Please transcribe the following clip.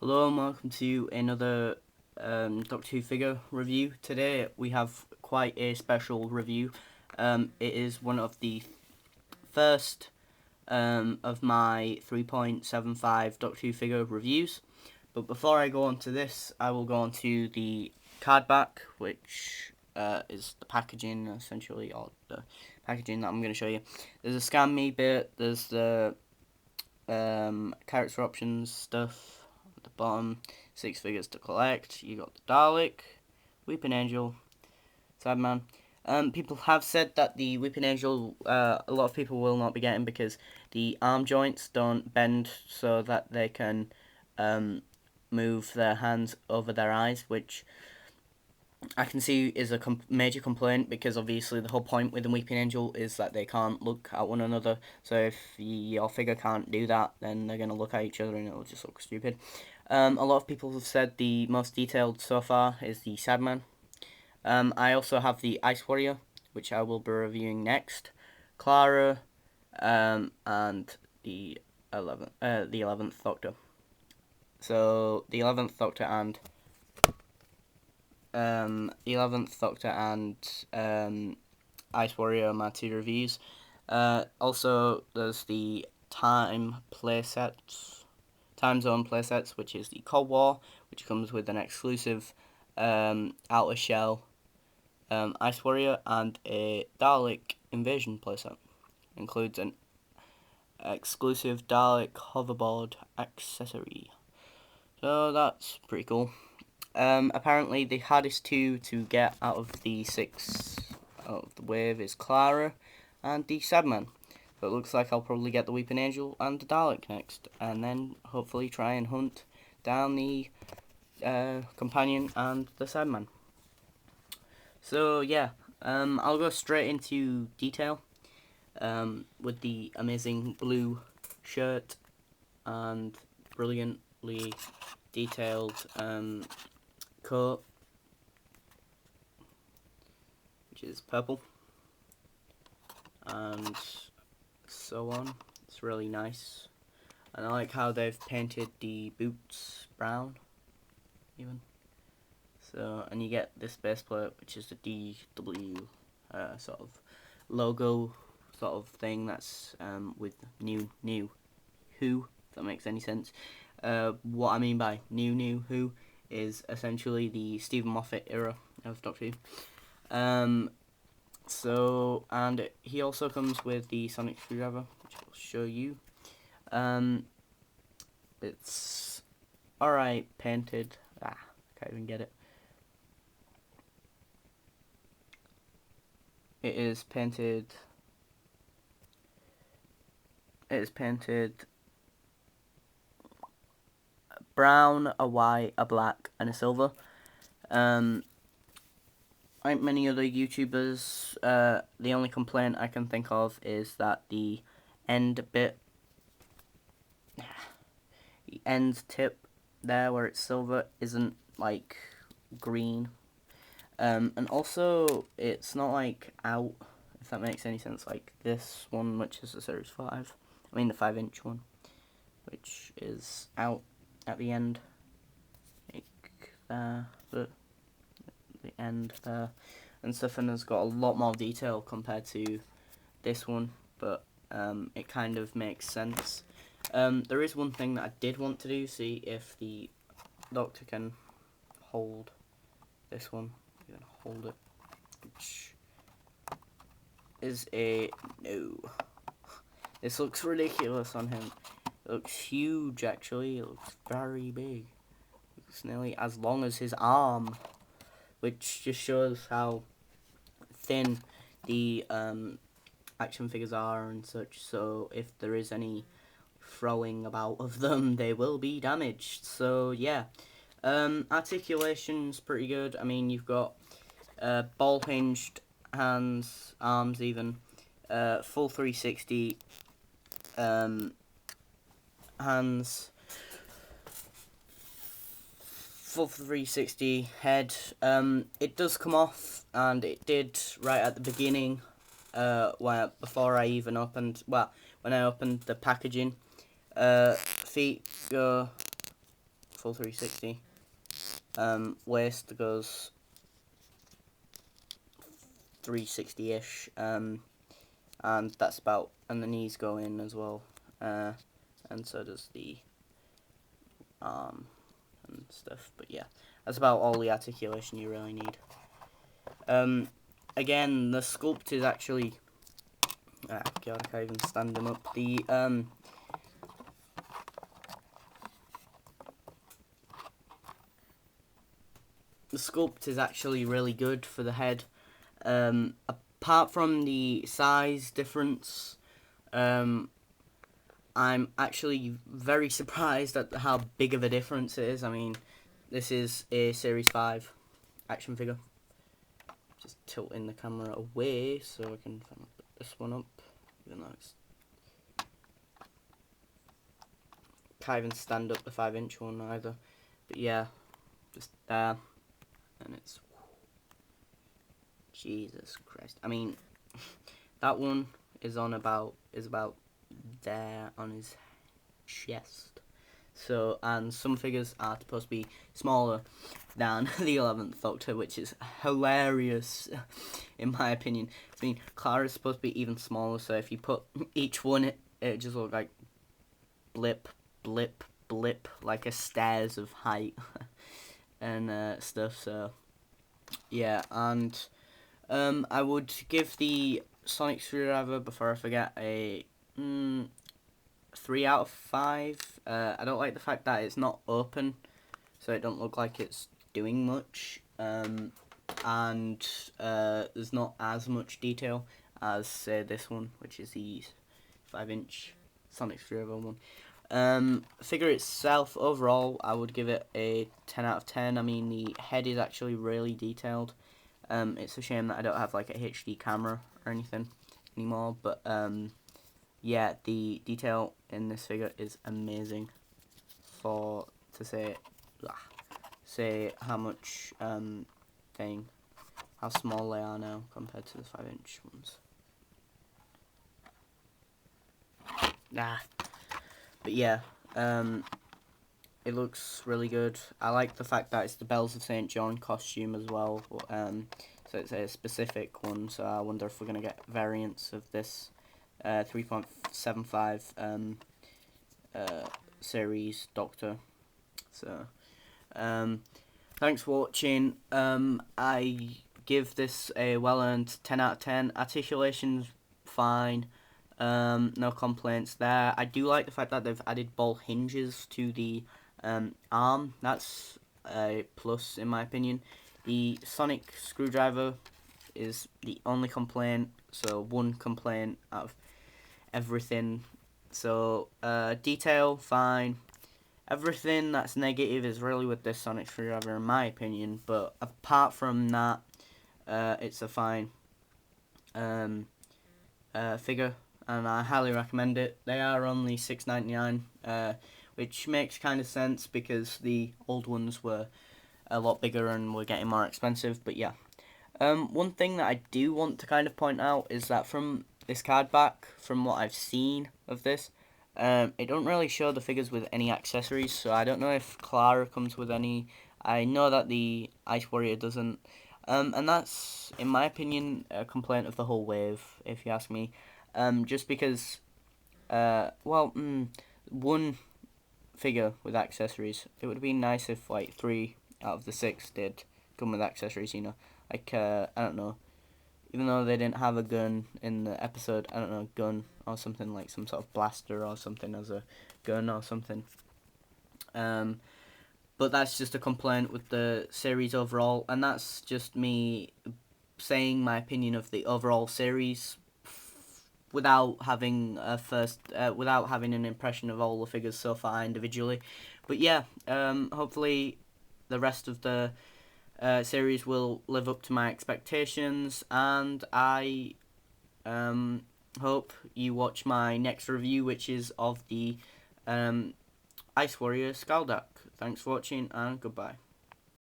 Hello and welcome to another Doctor Who figure review. Today we have quite a special review. It is one of the first of my 3.75 Doctor Who figure reviews. But before I go on to this, I will go on to the card back, which is the packaging essentially, or the packaging that I'm going to show you. There's a scan me bit, there's the character options stuff at the bottom, 6 figures to collect. You got the Dalek, Weeping Angel, Sadman. People have said that the Weeping Angel, a lot of people will not be getting because the arm joints don't bend so that they can move their hands over their eyes, which I can see is a major complaint, because obviously the whole point with the Weeping Angel is that they can't look at one another. So if your figure can't do that, then they're going to look at each other and it'll just look stupid. A lot of people have said the most detailed so far is the Sadman. I also have the Ice Warrior, which I will be reviewing next, Clara, and the 11th Doctor. So the 11th Doctor and 11th Doctor and Ice Warrior are my 2 reviews. Also, there's the Time Zone playsets, which is the Cold War, which comes with an exclusive Outer Shell Ice Warrior and a Dalek Invasion playset. Includes an exclusive Dalek hoverboard accessory. So that's pretty cool. Apparently the hardest 2 to get out of the 6 of the wave is Clara and the Sadman. So it looks like I'll probably get the Weeping Angel and the Dalek next, and then hopefully try and hunt down the Companion and the Sadman. So yeah, I'll go straight into detail with the amazing blue shirt and brilliantly detailed coat, which is purple, and so on. It's really nice, and I like how they've painted the boots brown even. So, and you get this base plate, which is the DW sort of logo sort of thing. That's with new Who, if that makes any sense. What I mean by new Who is essentially the Stephen Moffat era of Doctor Who. So, and he also comes with the sonic screwdriver, which I'll show you. It's alright painted. Can't even get it. It is painted brown, a white, a black, and a silver. Like many other YouTubers, the only complaint I can think of is that the end bit, the end tip there where it's silver, isn't like green. And also it's not like out, if that makes any sense, like this one, which is the Series 5. I mean the 5-inch one, which is out at the end, like there, the end there and stuff, and has got a lot more detail compared to this one, but it kind of makes sense. There is one thing that I did want to do, see if the Doctor can hold this one. You can hold it, which is a no. This looks ridiculous on him. It looks huge, actually. It looks very big. It looks nearly as long as his arm, which just shows how thin the action figures are and such. So if there is any throwing about of them, they will be damaged. So yeah, articulation's pretty good. I mean, you've got ball hinged hands, arms even, full 360 hands, full 360 head. It does come off, and it did right at the beginning, before I even opened, when I opened the packaging. Feet go full 360. Waist goes 360-ish, and that's about, and the knees go in as well, and so does the arm and stuff. But yeah, that's about all the articulation you really need. Again, the sculpt is actually, God, I can't even stand him up. The sculpt is actually really good for the head. Apart from the size difference, I'm actually very surprised at how big of a difference it is. I mean, this is a Series 5 action figure. Just tilting the camera away so I can put this one up, even though it's... Can't even stand up the 5-inch one either. But yeah, just there. And it's... Jesus Christ. I mean, that one is about there on his chest. So, and some figures are supposed to be smaller than the 11th Doctor, which is hilarious, in my opinion. I mean, Clara's supposed to be even smaller, so if you put each one, it just looks like blip, blip, blip, like a stairs of height and stuff. So, yeah, and I would give the Sonic Screwdriver, before I forget, a 3 out of 5. I don't like the fact that it's not open, so it don't look like it's doing much, and there's not as much detail as, say, this one, which is the 5-inch Sonic Screwdriver one. Figure itself, overall, I would give it a 10 out of 10. I mean, the head is actually really detailed. It's a shame that I don't have like a HD camera or anything anymore, but yeah, the detail in this figure is amazing. To say how much how small they are now compared to the 5-inch ones. But yeah, it looks really good. I like the fact that it's the Bells of St. John costume as well. So it's a specific one, so I wonder if we're going to get variants of this 3.75 series Doctor. So, thanks for watching. I give this a well-earned 10 out of 10. Articulation's fine. No complaints there. I do like the fact that they've added ball hinges to the arm. That's a plus in my opinion. The Sonic Screwdriver is the only complaint, so one complaint out of everything. So detail, fine. Everything that's negative is really with this Sonic Screwdriver in my opinion, but apart from that, it's a fine figure, and I highly recommend it. They are only $6.99, which makes kind of sense because the old ones were a lot bigger and were getting more expensive. But yeah, one thing that I do want to kind of point out is that from this card back, from what I've seen of this, it don't really show the figures with any accessories, so I don't know if Clara comes with any. I know that the Ice Warrior doesn't, and that's, in my opinion, a complaint of the whole wave, if you ask me. Just because, one figure with accessories, it would be nice if like 3 out of the 6 did come with accessories, you know, like I don't know, even though they didn't have a gun in the episode, I don't know, gun or something, like some sort of blaster or something as a gun or something. But that's just a complaint with the series overall, and that's just me saying my opinion of the overall series without having without having an impression of all the figures so far individually. But yeah, hopefully the rest of the series will live up to my expectations, and I hope you watch my next review, which is of the Ice Warrior Skaldak. Thanks for watching, and goodbye.